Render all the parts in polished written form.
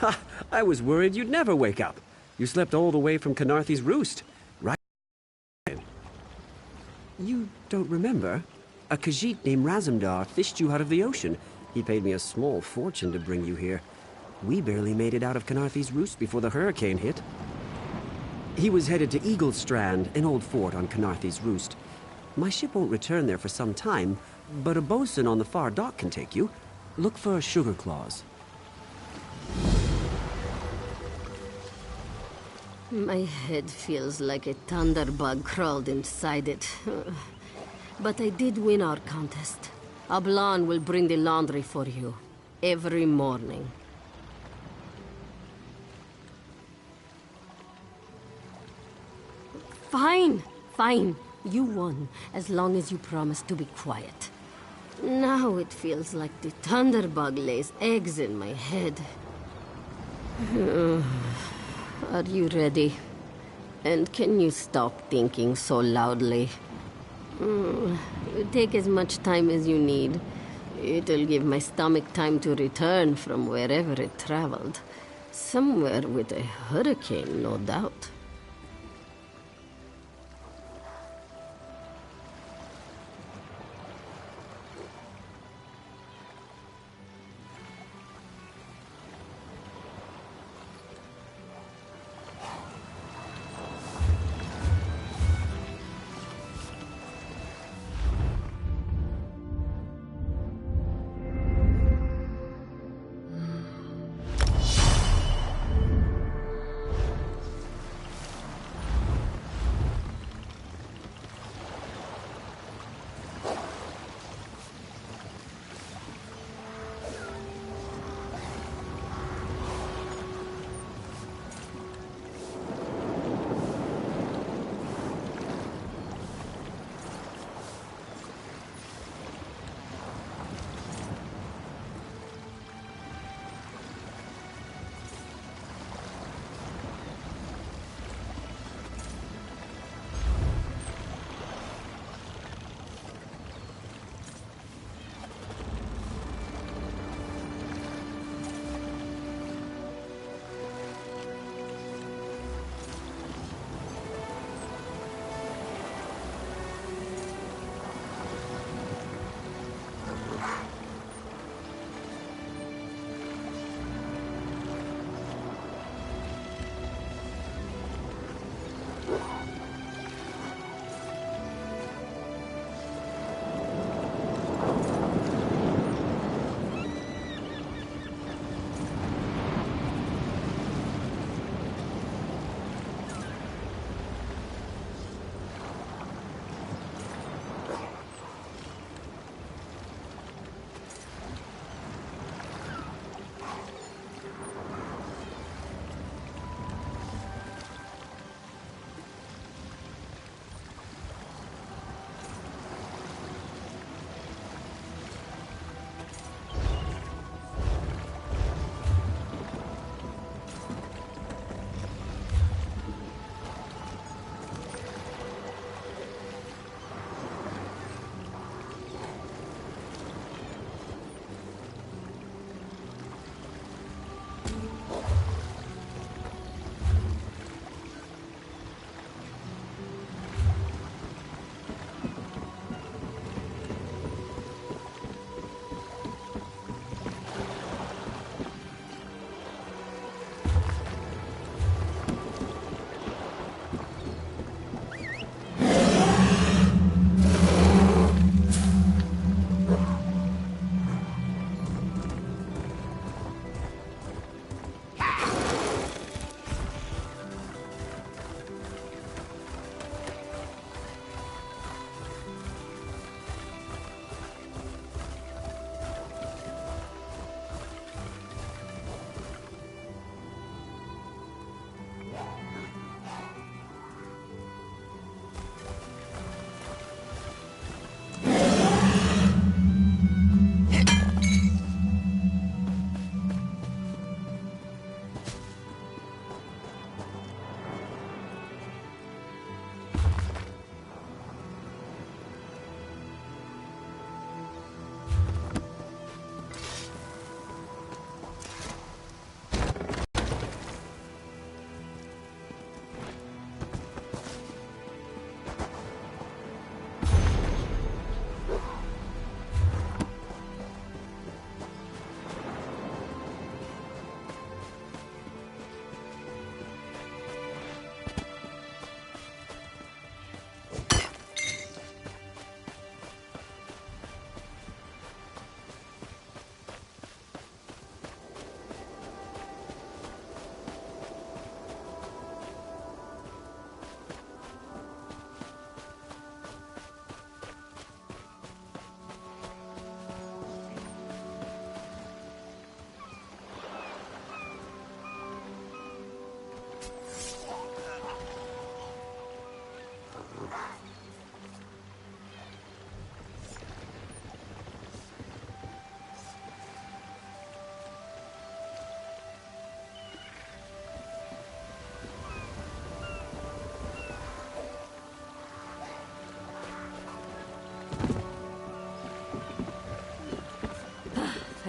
Ha! I was worried you'd never wake up. You slept all the way from Khenarthi's roost, right? You don't remember? A Khajiit named Razumdar fished you out of the ocean. He paid me a small fortune to bring you here. We barely made it out of Khenarthi's roost before the hurricane hit. He was headed to Eagle Strand, an old fort on Khenarthi's roost. My ship won't return there for some time, but a bosun on the far dock can take you. Look for sugar claws. My head feels like a thunderbug crawled inside it. But I did win our contest. Ablan will bring the laundry for you. Every morning. Fine, fine. You won, as long as you promise to be quiet. Now it feels like the thunderbug lays eggs in my head. Are you ready? And can you stop thinking so loudly? Take as much time as you need. It'll give my stomach time to return from wherever it traveled. Somewhere with a hurricane, no doubt.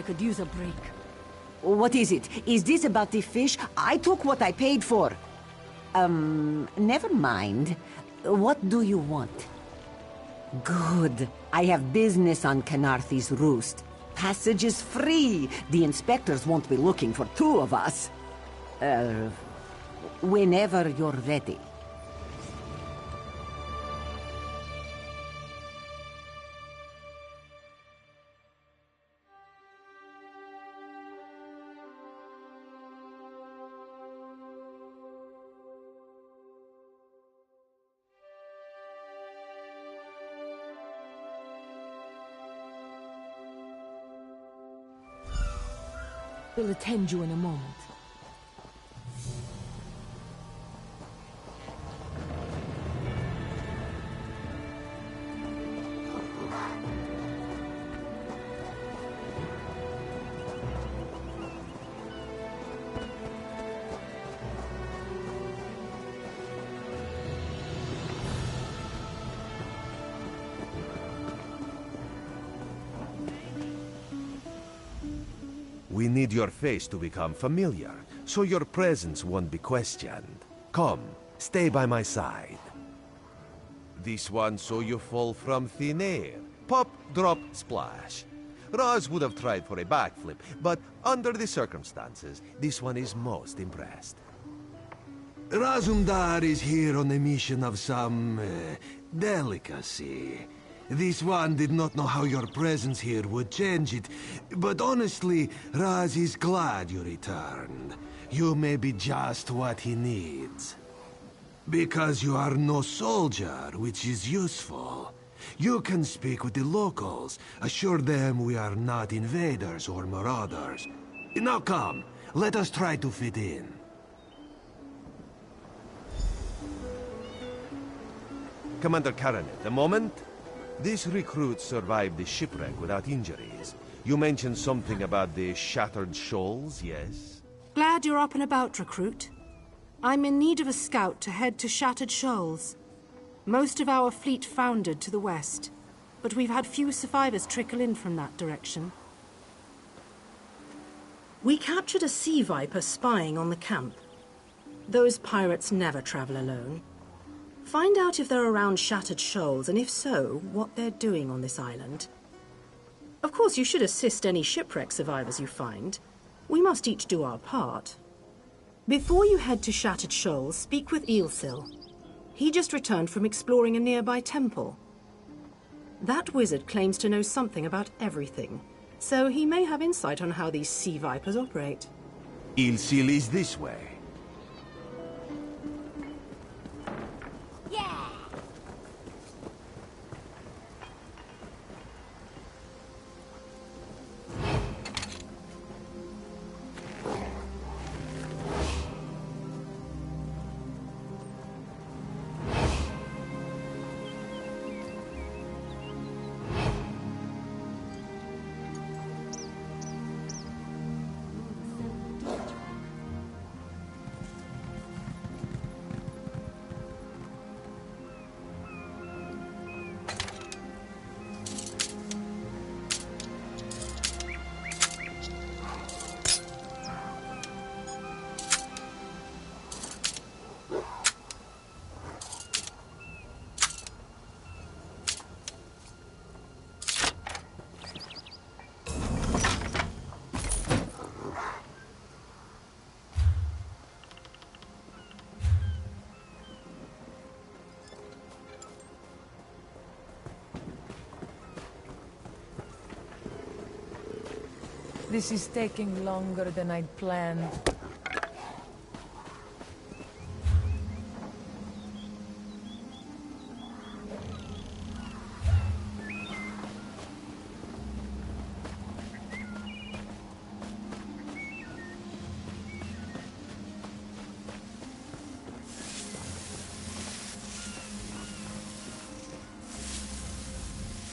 could use a break. What is it? Is this about the fish? I took what I paid for. Never mind. What do you want? Good. I have business on Khenarthi's roost. Passage is free. The inspectors won't be looking for two of us. Whenever you're ready. We'll attend you in a moment. We need your face to become familiar, so your presence won't be questioned. Come, stay by my side. This one so you fall from thin air. Pop, drop, splash. Raz would have tried for a backflip, but under the circumstances, this one is most impressed. Razumdar is here on a mission of some delicacy. This one did not know how your presence here would change it, but honestly, Raz is glad you returned. You may be just what he needs. Because you are no soldier, which is useful. You can speak with the locals, assure them we are not invaders or marauders. Now come, let us try to fit in. Commander Karanet, a moment? This recruit survived the shipwreck without injuries. You mentioned something about the Shattered Shoals, yes? Glad you're up and about, recruit. I'm in need of a scout to head to Shattered Shoals. Most of our fleet foundered to the west, but we've had few survivors trickle in from that direction. We captured a sea viper spying on the camp. Those pirates never travel alone. Find out if they're around Shattered Shoals, and if so, what they're doing on this island. Of course, you should assist any shipwreck survivors you find. We must each do our part. Before you head to Shattered Shoals, speak with Eelsil. He just returned from exploring a nearby temple. That wizard claims to know something about everything, so he may have insight on how these sea vipers operate. Eelsil is this way. This is taking longer than I'd planned.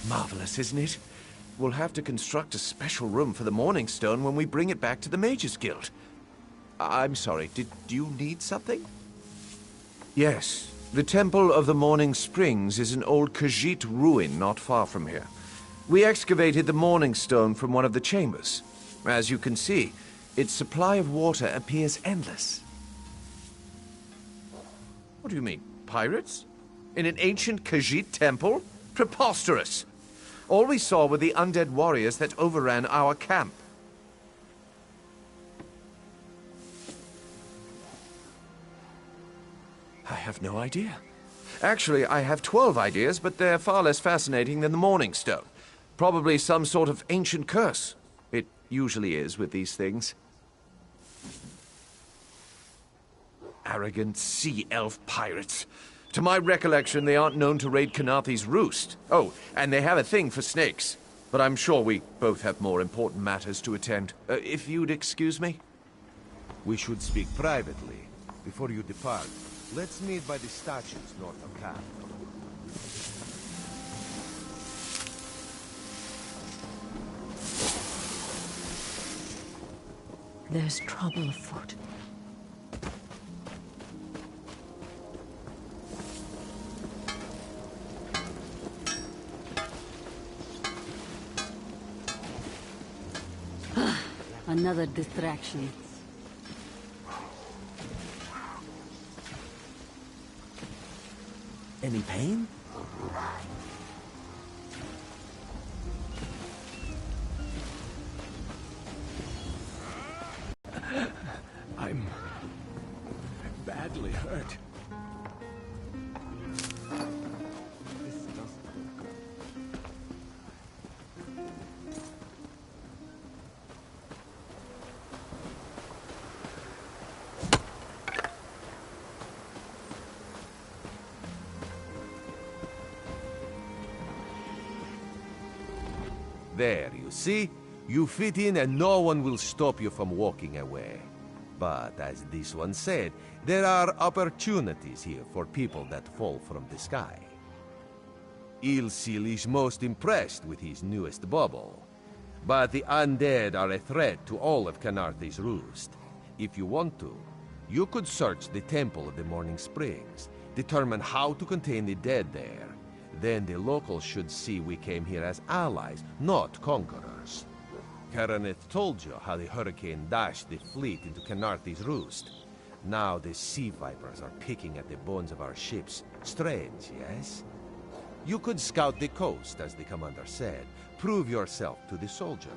Marvelous, isn't it? We'll have to construct a special room for the Morning Stone when we bring it back to the Mages Guild. I'm sorry, did you need something? Yes. The Temple of the Morning Springs is an old Khajiit ruin not far from here. We excavated the Morning Stone from one of the chambers. As you can see, its supply of water appears endless. What do you mean, pirates? In an ancient Khajiit temple? Preposterous! All we saw were the undead warriors that overran our camp. I have no idea. Actually, I have 12 ideas, but they're far less fascinating than the Morning Stone. Probably some sort of ancient curse. It usually is with these things. Arrogant sea elf pirates. To my recollection, they aren't known to raid Khenarthi's roost. Oh, and they have a thing for snakes. But I'm sure we both have more important matters to attend. If you'd excuse me? We should speak privately. Before you depart, let's meet by the statues north of camp. There's trouble afoot. Another distraction. Any pain? I'm badly hurt. There, you see? You fit in and no one will stop you from walking away. But as this one said, there are opportunities here for people that fall from the sky. Ilsil is most impressed with his newest bubble. But the undead are a threat to all of Khenarthi's roost. If you want to, you could search the Temple of the Morning Springs, determine how to contain the dead there. Then the locals should see we came here as allies, not conquerors. Karaneth told you how the hurricane dashed the fleet into Khenarthi's roost. Now the sea vipers are picking at the bones of our ships. Strange, yes? You could scout the coast, as the commander said. Prove yourself to the soldiers.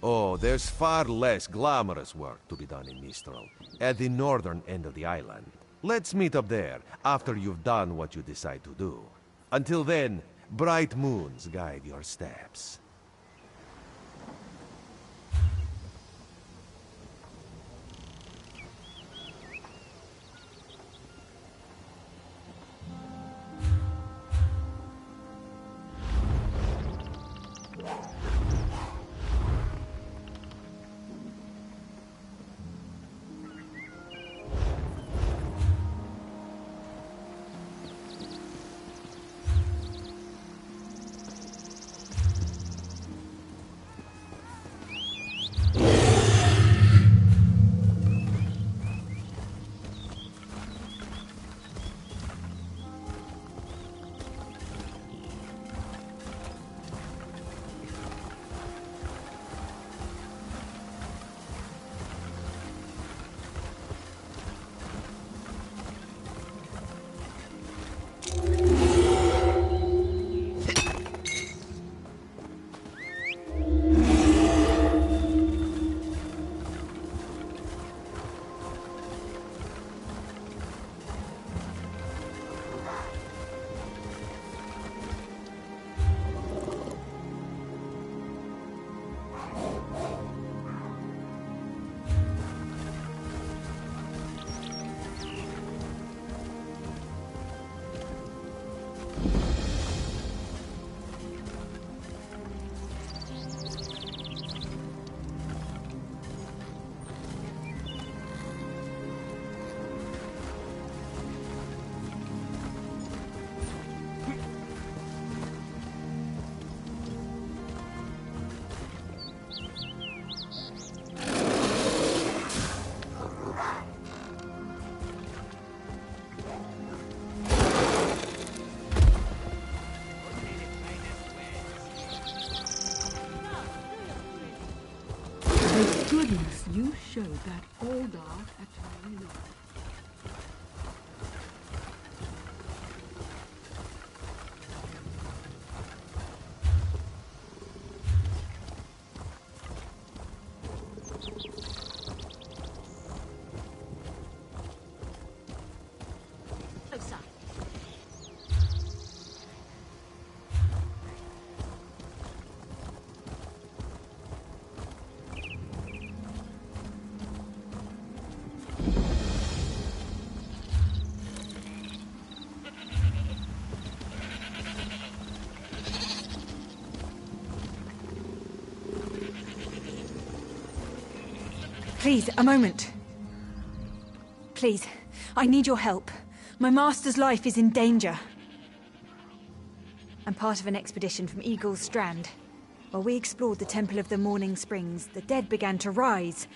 Oh, there's far less glamorous work to be done in Mistral, at the northern end of the island. Let's meet up there, after you've done what you decide to do. Until then, bright moons guide your steps. Thank goodness you showed that old dog at time. Please, a moment. Please, I need your help. My master's life is in danger. I'm part of an expedition from Eagle's Strand. While we explored the Temple of the Morning Springs, the dead began to rise.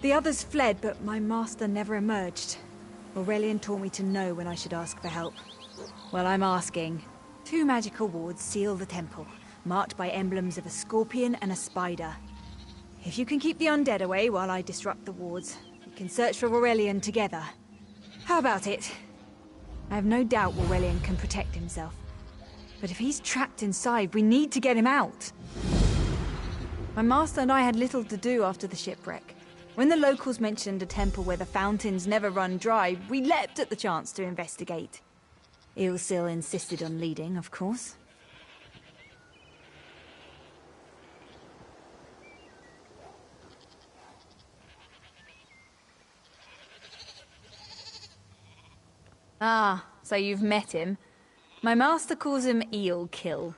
The others fled, but my master never emerged. Aurelian taught me to know when I should ask for help. Well, I'm asking. 2 magical wards seal the temple, marked by emblems of a scorpion and a spider. If you can keep the undead away while I disrupt the wards, we can search for Aurelian together. How about it? I have no doubt Aurelian can protect himself. But if he's trapped inside, we need to get him out. My master and I had little to do after the shipwreck. When the locals mentioned a temple where the fountains never run dry, we leapt at the chance to investigate. Ilsil insisted on leading, of course. Ah, so you've met him. My master calls him Eel Kill.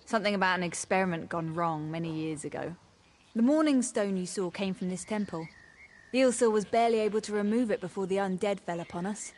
Something about an experiment gone wrong many years ago. The Morning Stone you saw came from this temple. Ilsil was barely able to remove it before the undead fell upon us.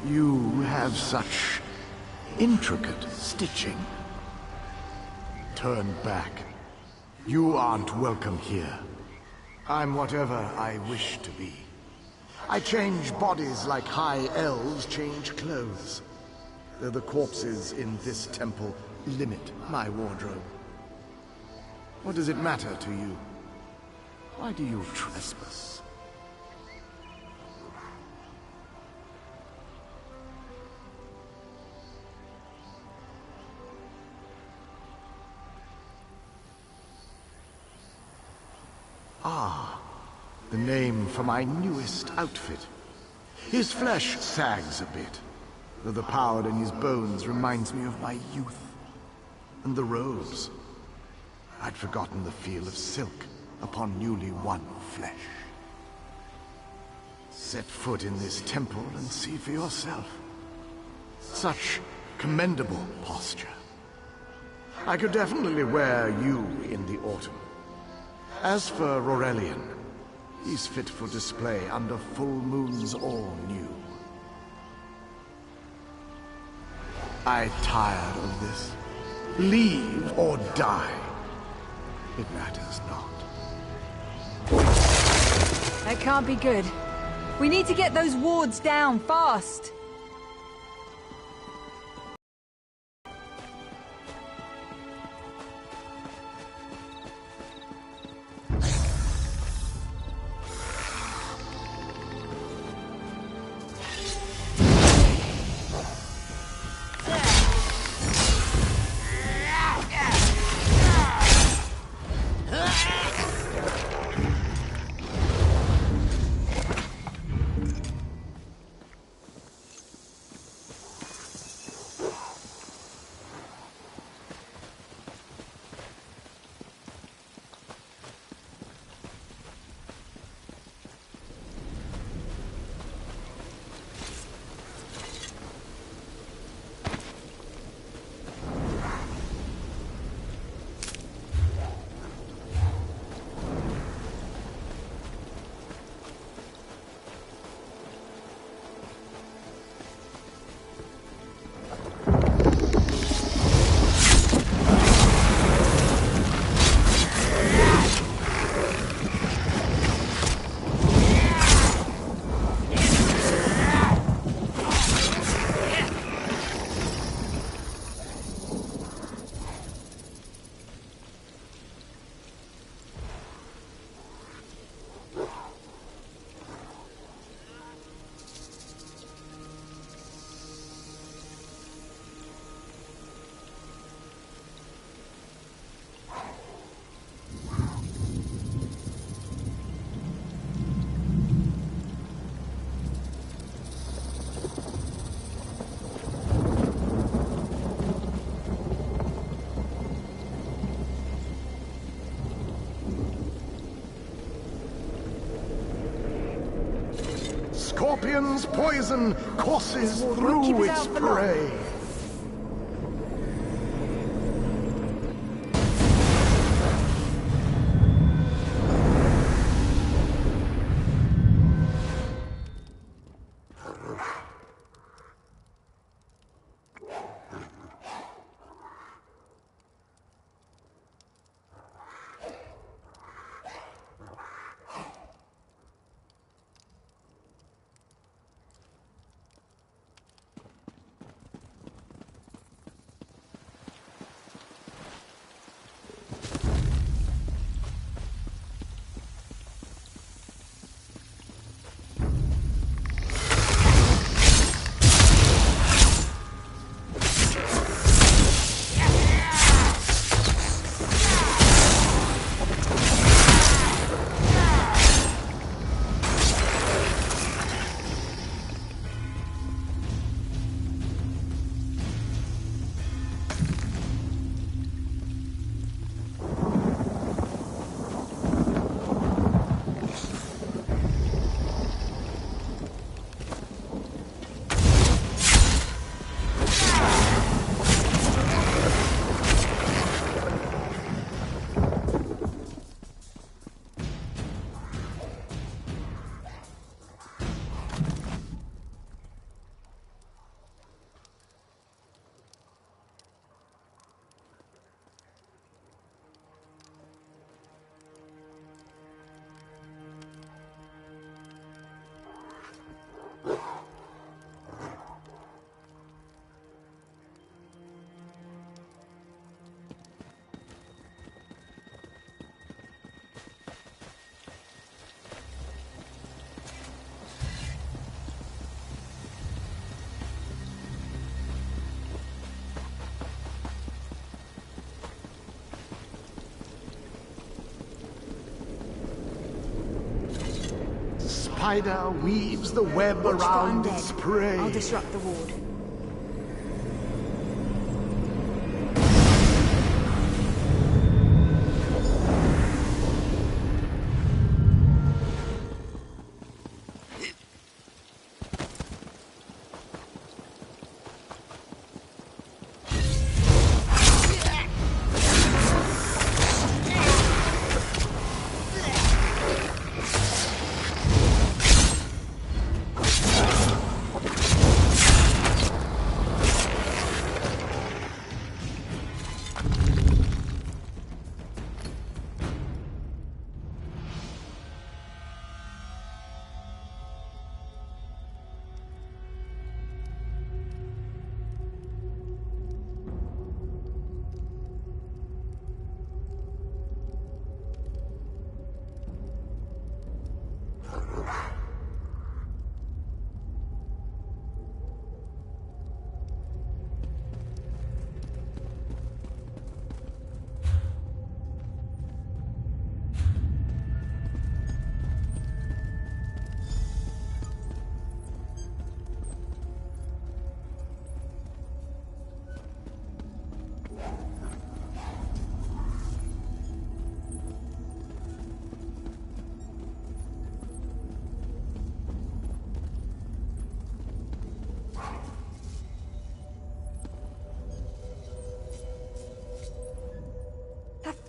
You have such intricate stitching. Turn back. You aren't welcome here. I'm whatever I wish to be. I change bodies like high elves change clothes. Though the corpses in this temple limit my wardrobe. What does it matter to you? Why do you trespass? Ah, the name for my newest outfit. His flesh sags a bit, though the power in his bones reminds me of my youth. And the robes. I'd forgotten the feel of silk upon newly won flesh. Set foot in this temple and see for yourself. Such commendable posture. I could definitely wear you in the autumn. As for Aurelian, he's fit for display under full moons or new. I tired of this. Leave or die. It matters not. That can't be good. We need to get those wards down, fast! Scorpion's poison courses through its prey. Spider weaves the web Watch the around undead. its prey. I'll disrupt the ward.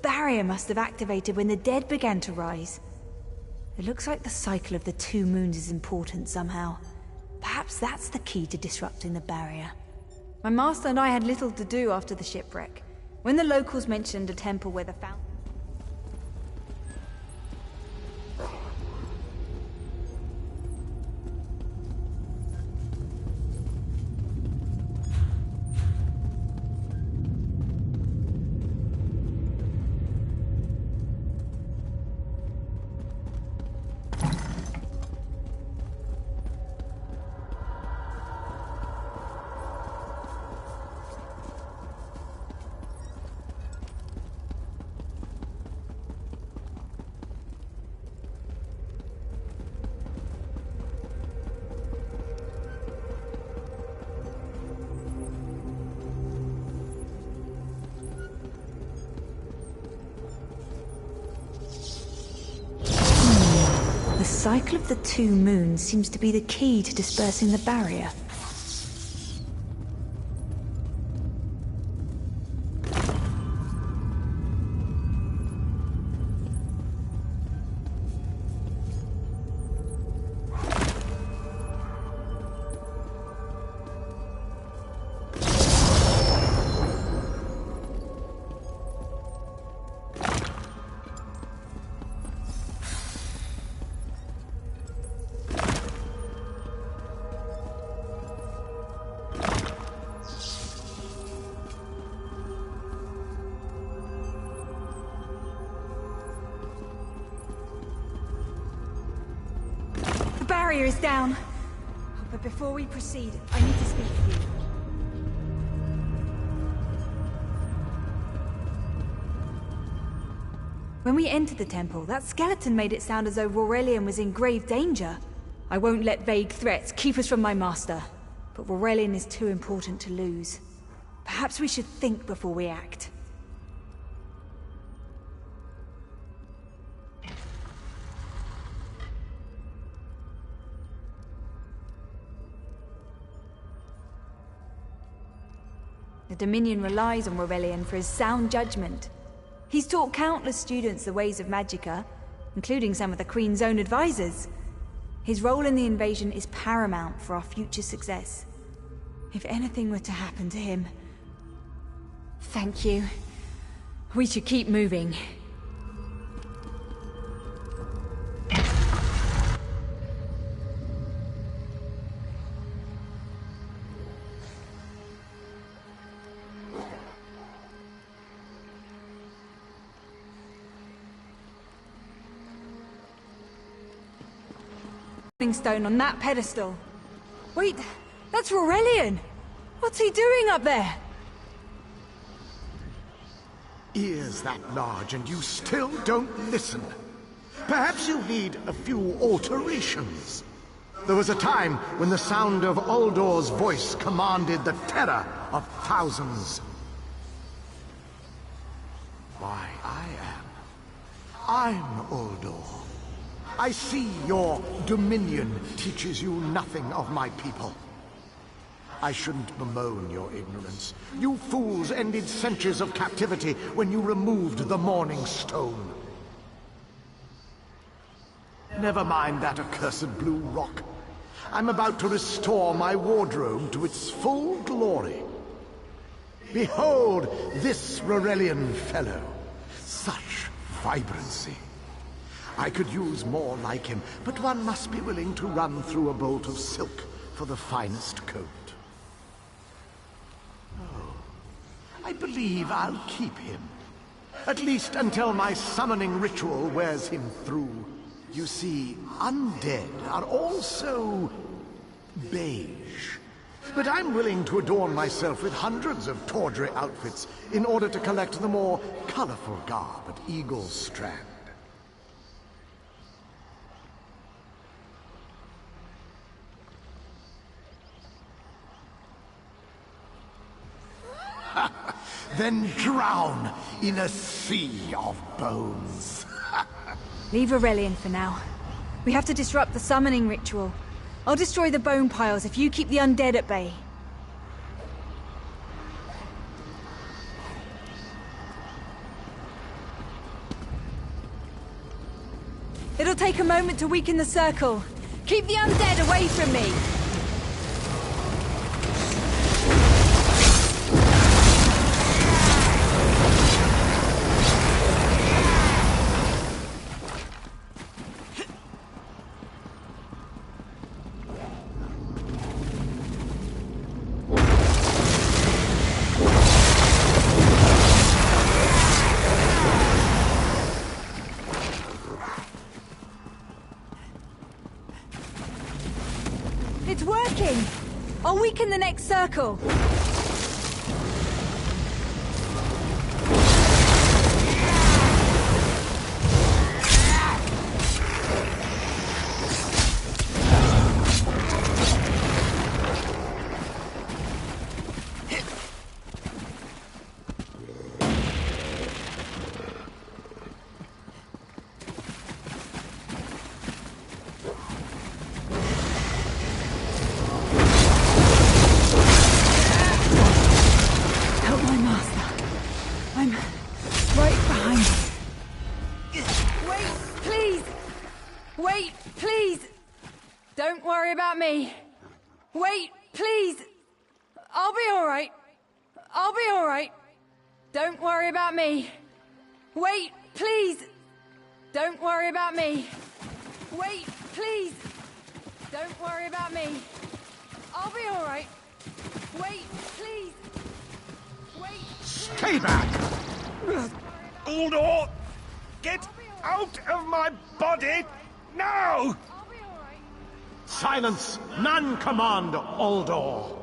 barrier must have activated when the dead began to rise. It looks like the cycle of the 2 moons is important somehow. Perhaps that's the key to disrupting the barrier. My master and I had little to do after the shipwreck. When the locals mentioned a temple where the fountain... The cycle of the 2 moons seems to be the key to dispersing the barrier. The barrier is down. But before we proceed, I need to speak with you. When we entered the temple, that skeleton made it sound as though Aurelian was in grave danger. I won't let vague threats keep us from my master. But Aurelian is too important to lose. Perhaps we should think before we act. The Dominion relies on Aurelian for his sound judgment. He's taught countless students the ways of Magicka, including some of the Queen's own advisors. His role in the invasion is paramount for our future success. If anything were to happen to him... Thank you. We should keep moving. Stone on that pedestal. Wait, that's Aurelian! What's he doing up there? Ears that large and you still don't listen. Perhaps you need a few alterations. There was a time when the sound of Uldor's voice commanded the terror of thousands. Why, I'm Uldor. I see your Dominion teaches you nothing of my people. I shouldn't bemoan your ignorance. You fools ended centuries of captivity when you removed the Morning Stone. Never mind that accursed blue rock. I'm about to restore my wardrobe to its full glory. Behold this Aurelian fellow. Such vibrancy. I could use more like him, but one must be willing to run through a bolt of silk for the finest coat. Oh, I believe I'll keep him. At least until my summoning ritual wears him through. You see, undead are also beige. But I'm willing to adorn myself with hundreds of tawdry outfits in order to collect the more colorful garb at Eagle's Strand. Then drown in a sea of bones. Leave Aurelian for now. We have to disrupt the summoning ritual. I'll destroy the bone piles if you keep the undead at bay. It'll take a moment to weaken the circle. Keep the undead away from me! It's working! I'll weaken the next circle. Don't worry about me. Wait, please. I'll be all right. I'll be all right. Don't worry about me. Wait, please. Don't worry about me. Wait, please. Don't worry about me. I'll be all right. Wait, please. Wait. Stay back! Uldor! Get out of my body now! Silence! None command Uldor!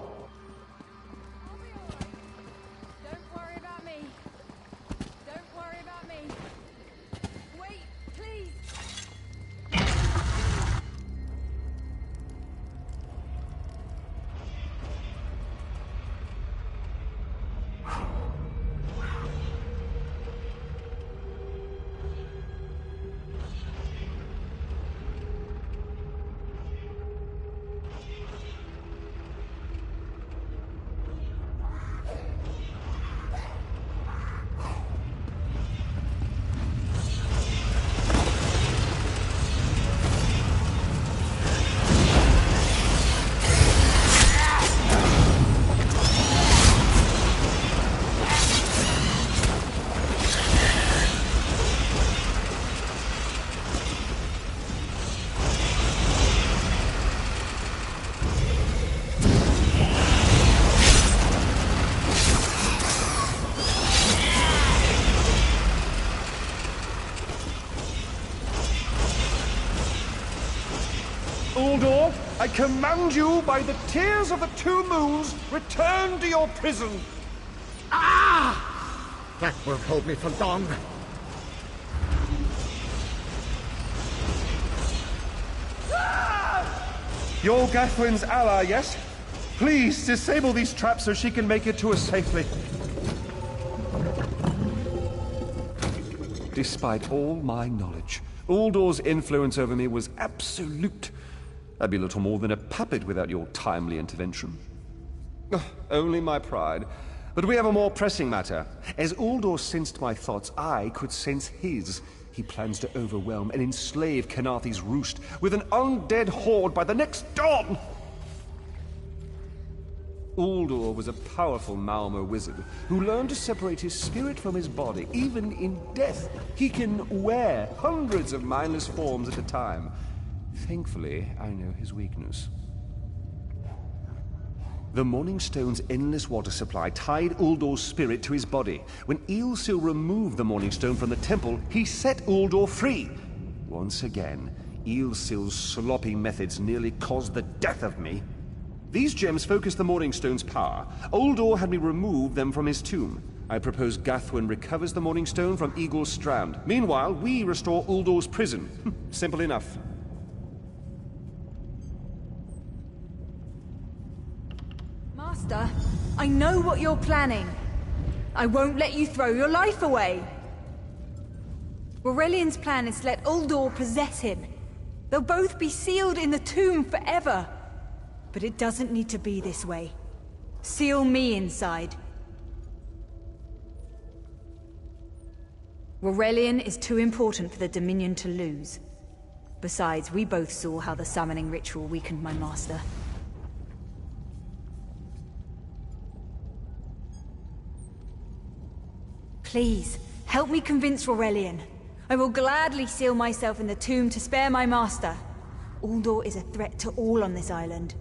Don't worry about me. Don't worry about me. Wait, please. Uldor, I command you by the tears of the two moons, return to your prison. Ah! That won't hold me for long. You're Gathwin's ally, yes? Please, disable these traps so she can make it to us safely. Despite all my knowledge, Uldor's influence over me was absolute. I'd be little more than a puppet without your timely intervention. Only my pride. But we have a more pressing matter. As Uldor sensed my thoughts, I could sense his. He plans to overwhelm and enslave Khenarthi's roost with an undead horde by the next dawn! Uldor was a powerful Malmer wizard who learned to separate his spirit from his body, even in death. He can wear hundreds of mindless forms at a time. Thankfully, I know his weakness. The Morning Stone's endless water supply tied Uldor's spirit to his body. When Eilsil removed the Morning Stone from the temple, he set Uldor free. Once again, Eilsil's sloppy methods nearly caused the death of me. These gems focus the Morning Stone's power. Uldor had me remove them from his tomb. I propose Gathwin recovers the Morning Stone from Eagle's Strand. Meanwhile, we restore Uldor's prison. Simple enough. Master, I know what you're planning. I won't let you throw your life away. Aurelian's plan is to let Uldor possess him. They'll both be sealed in the tomb forever. But it doesn't need to be this way. Seal me inside. Aurelian is too important for the Dominion to lose. Besides, we both saw how the summoning ritual weakened my master. Please, help me convince Aurelian. I will gladly seal myself in the tomb to spare my master. Uldor is a threat to all on this island.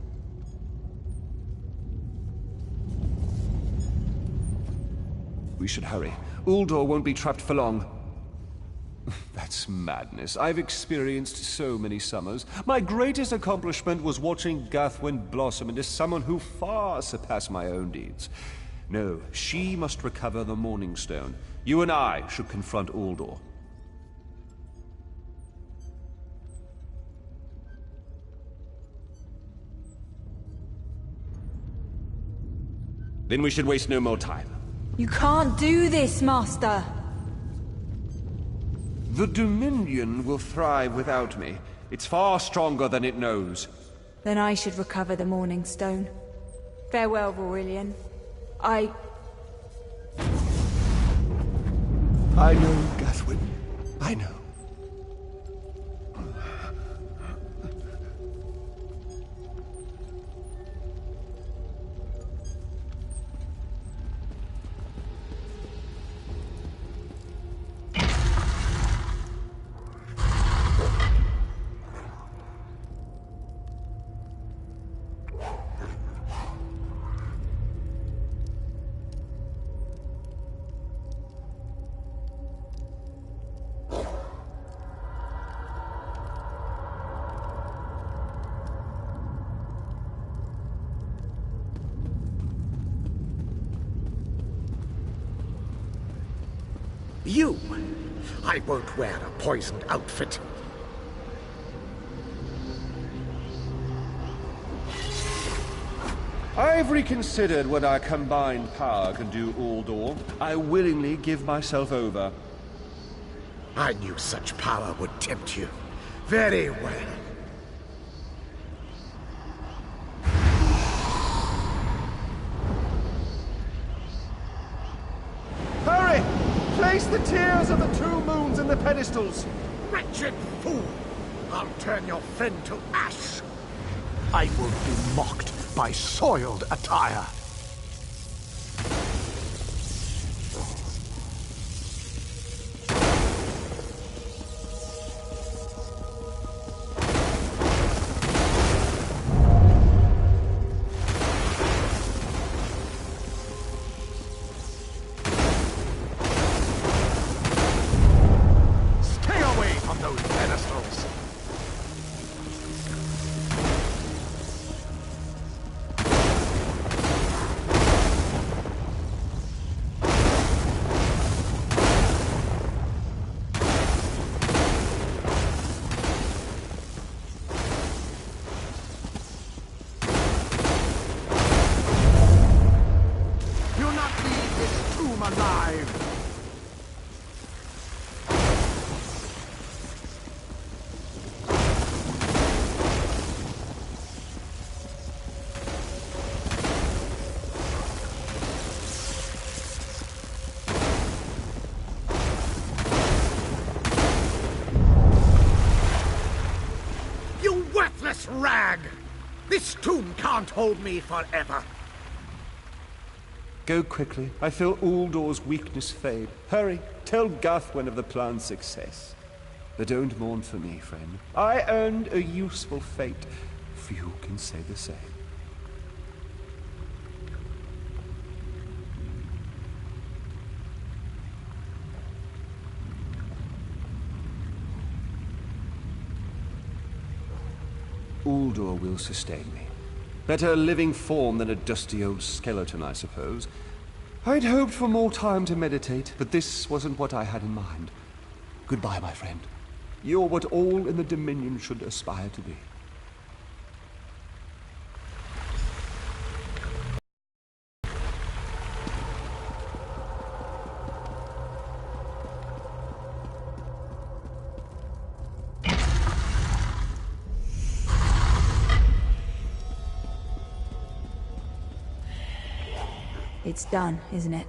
We should hurry. Uldor won't be trapped for long. That's madness. I've experienced so many summers. My greatest accomplishment was watching Gathwin blossom into someone who far surpassed my own deeds. No, she must recover the Morning Stone. You and I should confront Uldor. Then we should waste no more time. You can't do this, Master! The Dominion will thrive without me. It's far stronger than it knows. Then I should recover the Morning Stone. Farewell, Aurelian. I know, Gathwin. I know. You! I won't wear a poisoned outfit. I've reconsidered what our combined power can do, Uldor. I willingly give myself over. I knew such power would tempt you. Very well. Hurry! Place the tears of the two moons in the pedestals! Wretched fool! I'll turn your friend to ash. I won't be mocked by soiled attire. Rag! This tomb can't hold me forever. Go quickly. I feel Uldor's weakness fade. Hurry, tell Gathwin of the plan's success. But don't mourn for me, friend. I earned a useful fate. Few can say the same. Uldor will sustain me. Better a living form than a dusty old skeleton, I suppose. I'd hoped for more time to meditate, but this wasn't what I had in mind. Goodbye, my friend. You're what all in the Dominion should aspire to be. It's done, isn't it?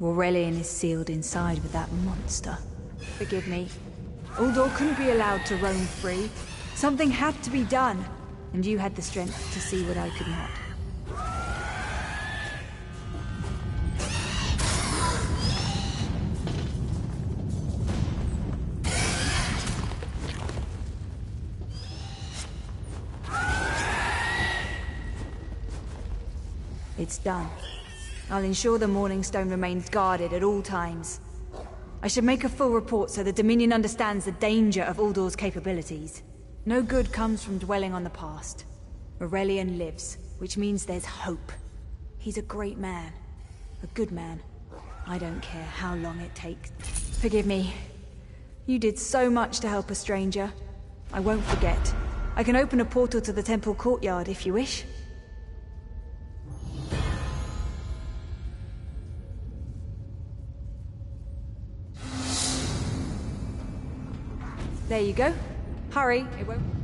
Aurelian is sealed inside with that monster. Forgive me. Uldor couldn't be allowed to roam free. Something had to be done, and you had the strength to see what I could not. It's done. I'll ensure the Morning Stone remains guarded at all times. I should make a full report so the Dominion understands the danger of Uldor's capabilities. No good comes from dwelling on the past. Aurelian lives, which means there's hope. He's a great man. A good man. I don't care how long it takes. Forgive me. You did so much to help a stranger. I won't forget. I can open a portal to the temple courtyard if you wish. There you go. Hurry, it won't...